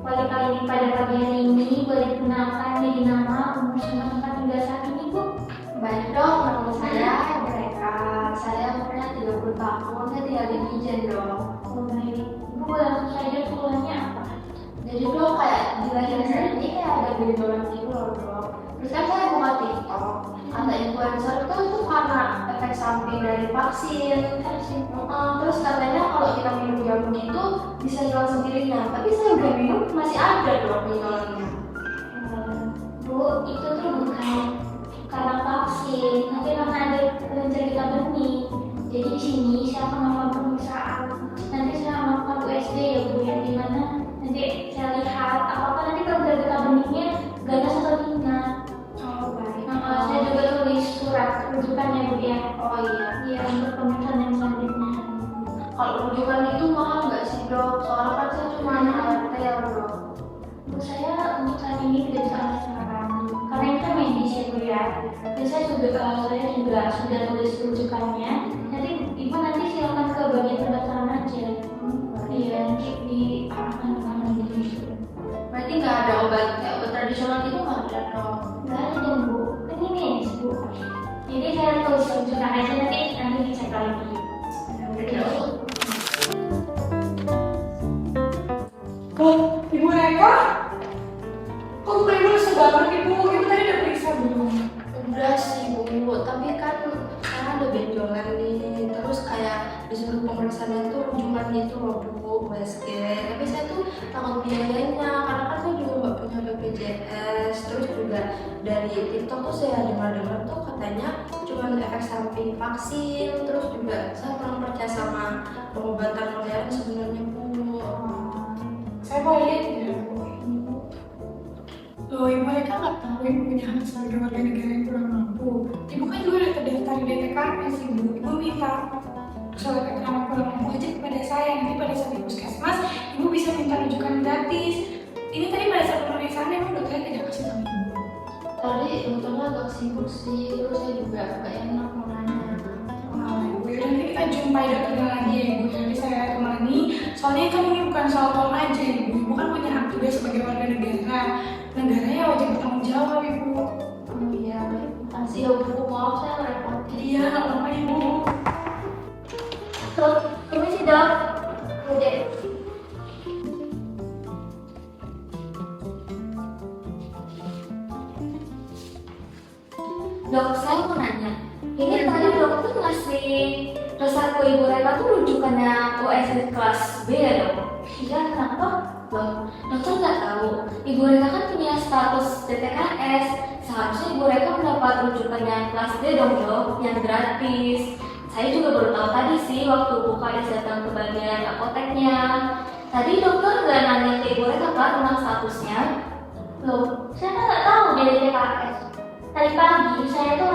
Boleh kali ini pada pagi hari ini boleh kenalkan diri, nama, umur, sama tempat tinggal saat ini, Bu? Baik dok, nama saya mereka. Saya umurnya 30 tahun, saya tinggal di Ijen dok. Oh, baik. Ibu boleh langsung saja keluhannya apa? Jadi dok, kayak di lahir saya ini kayak ada benjolan gitu loh dok. Terus kan saya buka TikTok, kata influencer itu karena efek samping dari vaksin. Terus katanya kalau kita minum jamu gitu bisa hilang sendirinya. Tapi saya udah minum masih ada dok benjolannya. Bu, itu tuh bukan karena vaksin, nanti karena ada cerita benih. Jadi di sini saya akan melakukan pemeriksaan. Nanti saya melakukan USG ya Bu, yang dimana nanti saya lihat apakah nanti kalau cerita benihnya ganas atau tidak. Oh baik. Saya juga tulis surat rujukannya Bu ya. Oh iya. Iya, untuk pemeriksaan yang selanjutnya. Kalau rujukan itu mahal nggak sih dok? Soalnya kan saya cuma anak ART ya dok. Bu, saya untuk saat ini tidak bisa kasih saran karena ini kan medis ya Bu ya. Dan saya juga sudah tulis rujukannya. Nanti Ibu nanti silakan ke bagian pendaftaran aja. Iya, nanti diarahkan ke mana gitu. Berarti nggak ada obat tradisional itu nggak ada dok? Nggak ada dong Bu, kan ini medis Bu. Jadi saya tulis rujukan aja, nanti dicek lagi. Oh, Ibu Reka? Kok bukan Ibu langsung banget Ibu? Ibu tadi udah periksa belum? Udah sih bu, tapi kan karena ada benjolan nih. Terus kayak disuruh pemeriksaan itu rujukan gitu loh bu, USG. Tapi saya tuh takut biayanya karena kan saya juga nggak punya BPJS. Terus juga dari TikTok tuh saya dengar tuh katanya cuma efek samping vaksin. Terus juga saya kurang percaya sama pengobatan modern sebenarnya bu. Saya mau lihat tidak Bu? Loh, Ibu Reka nggak tahu Ibu punya hak sebagai warga negara yang kurang mampu. Ibu kan juga udah terdaftar di DTKS Ibu. Ibu minta surat keterangan kurang mampu aja kepada saya. Nanti pada saat di puskesmas, Ibu bisa minta rujukan gratis. Ini tadi pada saat pemeriksaan emang dokternya tidak kasih tahu Ibu. Tadi dokternya agak sibuk sih, terus saya juga agak enak mau nanya. Wah, Ibu, yaudah nanti kita jumpai dokternya lagi ya Ibu. Nanti saya temani. Soalnya kan ini bukan soal tol aja Ibu. Ibu kan punya hak juga sebagai warga negara. Negaranya wajib bertanggung jawab Ibu. Oh iya, baik. Makasih ya bu, maaf saya ngerepotin. Iya, nggak apa-apa Ibu. Dok, permisi dok. Udah. Dok, saya mau nanya. Ini tadi dokter ngasih resep ke Ibu Reka tuh rujukannya USG kelas B ya dok? Iya, kenapa? Loh, dokter nggak tahu. Ibu Reka kan punya status DTKS. Seharusnya Ibu Reka mendapat rujukannya kelas D dong dok, yang gratis. Saya juga baru tahu tadi sih waktu UKS datang ke bagian apoteknya. Tadi dokter nggak nanya ke Ibu Reka kan tentang statusnya. Loh, saya kan nggak tahu dia DTKS. Tadi pagi saya tuh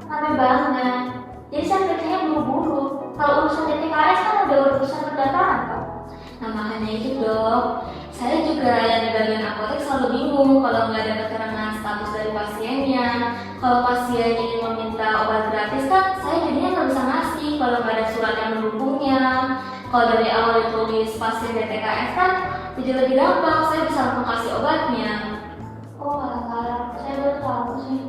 rame banget. Jadi saya kerjanya buru-buru. Kalau urusan DTKS kan ada urusan pendaftaran kok. Nah makanya itu dok, saya juga yang di bagian apotek selalu bingung kalau nggak ada keterangan status dari pasiennya. Kalau pasien ingin meminta obat gratis kan, saya jadinya nggak bisa ngasih kalau nggak ada surat yang mendukungnya. Kalau dari awal ditulis pasien DTKS kan, jadi lebih gampang, saya bisa langsung kasih obatnya. Oh, alah, saya baru tahu sih.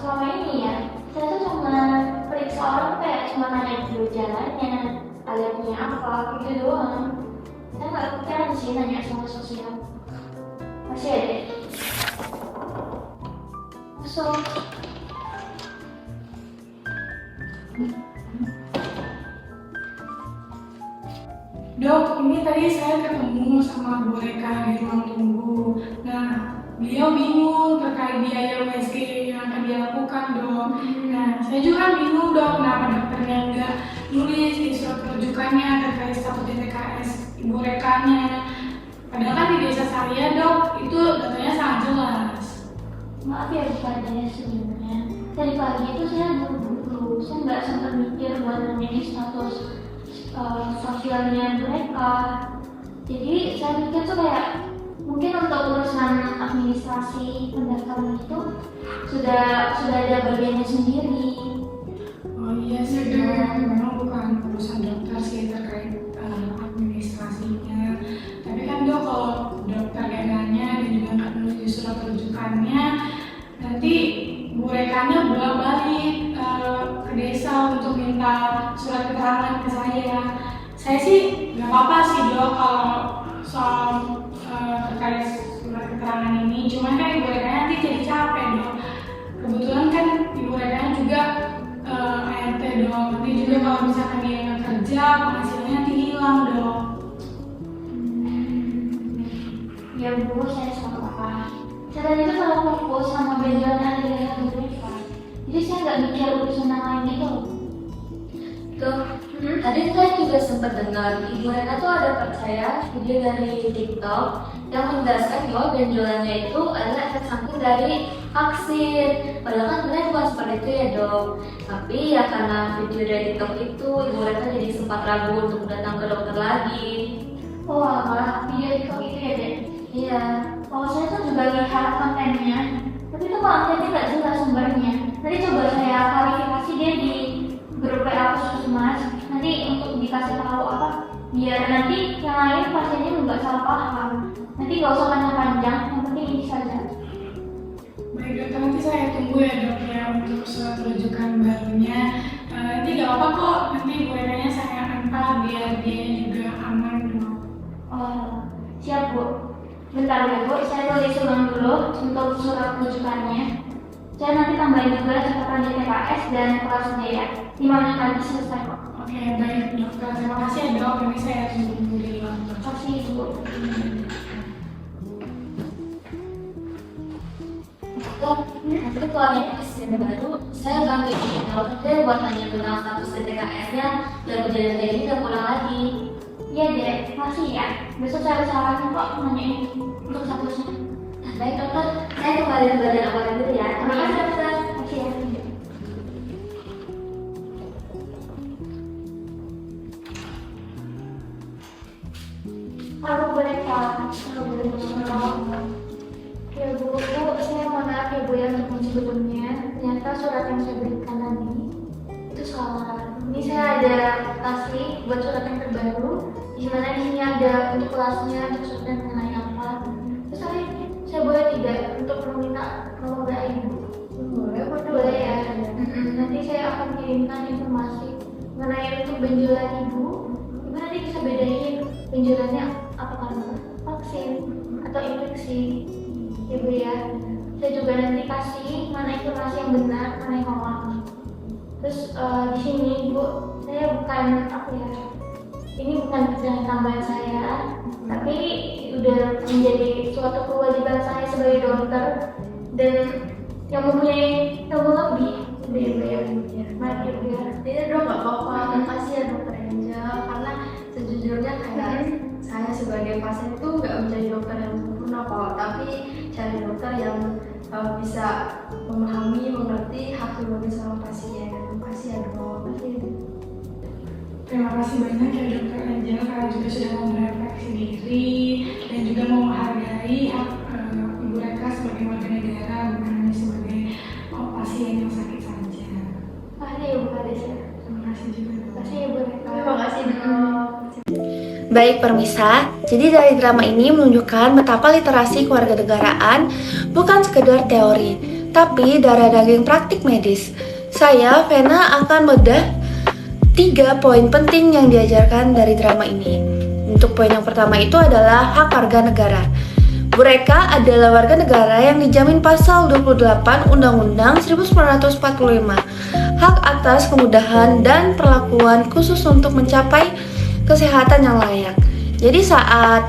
Selama ini ya, saya tuh cuma periksa orang kayak cuma nanya dulu jalannya, alerginya apa, gitu doang. Saya nggak kepikiran sih nanya sama sosial. Masih ada. Masuk. Dok, ini tadi saya ketemu sama Bu Reka di ruang tunggu. Nah, beliau bingung terkait biaya USG yang akan dilakukan dok. Nah, saya juga bingung dok kenapa dokternya nggak nulis di surat rujukannya terkait status DTKS Ibu Rekanya. Padahal kan di desa saya dok, itu datanya sangat jelas. Maaf ya bukannya sebenarnya. Tadi pagi itu saya buru-buru, saya nggak sempat mikir buat nanyain status sosialnya mereka. Jadi saya pikir tuh kayak mungkin untuk urusan administrasi pendaftaran itu sudah ada bagiannya sendiri. Oh iya sih dok, memang bukan urusan dokter sih terkait administrasinya. Tapi kan dok nanti Bu Rekanya bolak-balik ke desa untuk minta surat keterangan ke saya. Saya sih nggak apa-apa sih dok kalau soal terkait surat keterangan ini, cuman kan Ibu Rekanya nanti jadi capek dok. Kebetulan kan Ibu Rekanya juga ART dok, nanti juga kalau misalkan dia nggak kerja penghasilannya nanti hilang dok. Ya Bu, saya salah. Saya itu kalau fokus sama benjolan ada di dalam mereka. Jadi saya nggak mikir urusan yang lain itu. Tuh, tadi saya juga sempat dengar Ibu Rena tuh ada percaya video dari TikTok yang menjelaskan bahwa benjolannya itu adalah efek samping dari vaksin. Padahal kan sebenarnya bukan seperti itu ya dok. Tapi ya karena video dari TikTok itu Ibu Rena jadi sempat ragu untuk datang ke dokter lagi. Oh alah, video TikTok itu ya dek? Iya. Oh saya tuh juga lihat kontennya, tapi itu kontennya nggak jelas sumbernya. Nanti coba saya klarifikasi dia di grup WA Puskesmas. Nanti untuk dikasih tahu apa, biar nanti yang lain pasiennya nggak salah paham. Nanti nggak usah panjang-panjang, yang penting ini saja. Baik dokter, nanti saya tunggu ya dok ya untuk surat rujukan barunya. Nanti nggak apa kok, nanti Bu Rekanya saya antar biar dia juga aman dok. Oh siap Bu. Bentar ya Bu, saya tulis ulang dulu untuk surat rujukannya. Saya nanti tambahin juga catatan DTKS dan kelasnya ya. 5 menit lagi selesai kok. Oke, baik dokter, terima kasih ya dok. Ini saya tunggu di ruang dok. Terima kasih Bu. Dok, nanti kalau ada pasien baru, saya ganti email saya buat tanya tentang status DTKS-nya dan kejadian kayak gini gak pulang lagi. Iya dek, makasih ya. Besok saya usahakan kok nanyain untuk statusnya. Baik dokter, saya kembali ke bagian awal dulu ya. Terima kasih dokter. Makasih ya. Halo Bu Reka. Halo Bu Reka. Ya Bu, saya mohon maaf ya Bu ya untuk sebelumnya. Ternyata surat yang saya berikan tadi itu salah. Ini saya ada kasih buat surat yang terbaru. Di mana di sini ada untuk kelasnya, untuk surat mengenai apa. Terus saya boleh tidak untuk meminta nomor WA Ibu? Boleh ya. Nanti saya akan kirimkan informasi mengenai untuk benjolan Ibu. Ibu nanti bisa bedain benjolannya apa karena vaksin atau infeksi. Ibu ya. Saya juga nanti kasih mana informasi yang benar, mana yang hoax. Terus di sini Bu, saya bukan apa ya? Ini bukan pekerjaan tambahan saya, tapi udah menjadi suatu kewajiban saya sebagai dokter dan yang mempunyai tanggung lebih. Mari Bu ya. Tidak dok, gak apa-apa. Makasih ya dokter Angel. Karena sejujurnya kayak saya sebagai pasien itu gak menjadi dokter yang sempurna kok, tapi cari dokter yang bisa memahami, mengerti hak berbagai sama pasien. Makasih ya dok. Terima kasih banyak ya dokter Angel karena juga sudah mau merefleksi diri dan juga mau menghargai hak Ibu Reka sebagai warga negara, bukan hanya sebagai pasien yang sakit saja. Makasih ya Bu Kades ya. Terima kasih juga dok. Makasih ya Bu Reka. Terima kasih dok. Baik permisa, jadi dari drama ini menunjukkan betapa literasi kewarganegaraan bukan sekedar teori, tapi darah daging praktik medis. Saya, Vena, akan bedah 3 poin penting yang diajarkan dari drama ini. Untuk poin yang pertama itu adalah hak warga negara. Bu Reka adalah warga negara yang dijamin pasal 28 Undang-Undang 1945, hak atas kemudahan dan perlakuan khusus untuk mencapai kesehatan yang layak. Jadi saat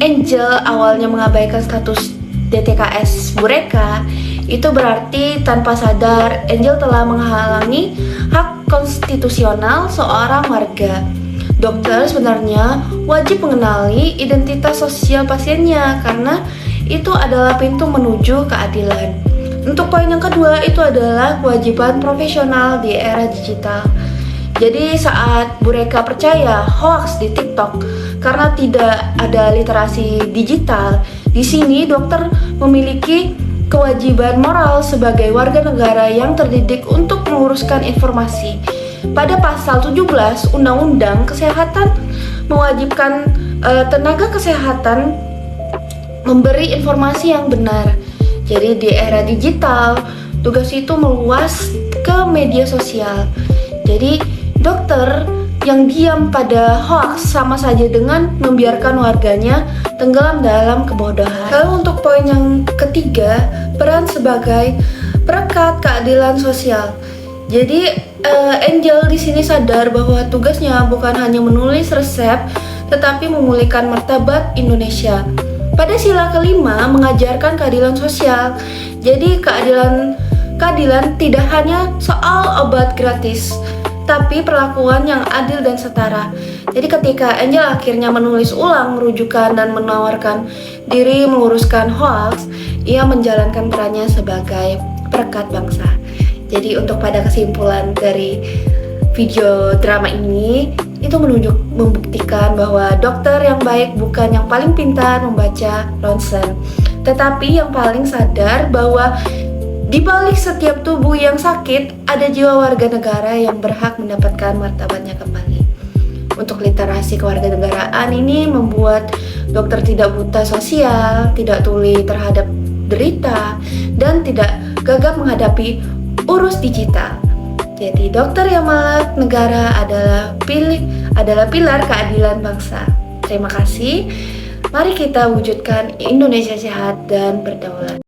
Angel awalnya mengabaikan status DTKS Bu Reka, itu berarti tanpa sadar Angel telah menghalangi hak konstitusional seorang warga. Dokter sebenarnya wajib mengenali identitas sosial pasiennya karena itu adalah pintu menuju keadilan. Untuk poin yang kedua itu adalah kewajiban profesional di era digital. Jadi saat Bu Reka percaya hoax di TikTok karena tidak ada literasi digital, di sini dokter memiliki kewajiban moral sebagai warga negara yang terdidik untuk meluruskan informasi. Pada pasal 17 Undang-Undang Kesehatan mewajibkan tenaga kesehatan memberi informasi yang benar. Jadi di era digital, tugas itu meluas ke media sosial. Jadi dokter yang diam pada hoax sama saja dengan membiarkan warganya tenggelam dalam kebodohan. Lalu untuk poin yang ketiga, peran sebagai perekat keadilan sosial. Jadi Angel di sini sadar bahwa tugasnya bukan hanya menulis resep, tetapi memulihkan martabat Indonesia. Pada sila kelima mengajarkan keadilan sosial. Jadi keadilan tidak hanya soal obat gratis, tapi perlakuan yang adil dan setara. Jadi ketika Angel akhirnya menulis ulang rujukan dan menawarkan diri meluruskan hoax, ia menjalankan perannya sebagai perekat bangsa. Jadi untuk pada kesimpulan dari video drama ini, itu membuktikan bahwa dokter yang baik bukan yang paling pintar membaca ronsen, tetapi yang paling sadar bahwa di balik setiap tubuh yang sakit, ada jiwa warga negara yang berhak mendapatkan martabatnya kembali. Untuk literasi kewarganegaraan ini membuat dokter tidak buta sosial, tidak tuli terhadap derita, dan tidak gagap menghadapi urus digital. Jadi dokter yang melek negara adalah pilar keadilan bangsa. Terima kasih. Mari kita wujudkan Indonesia sehat dan berdaulat.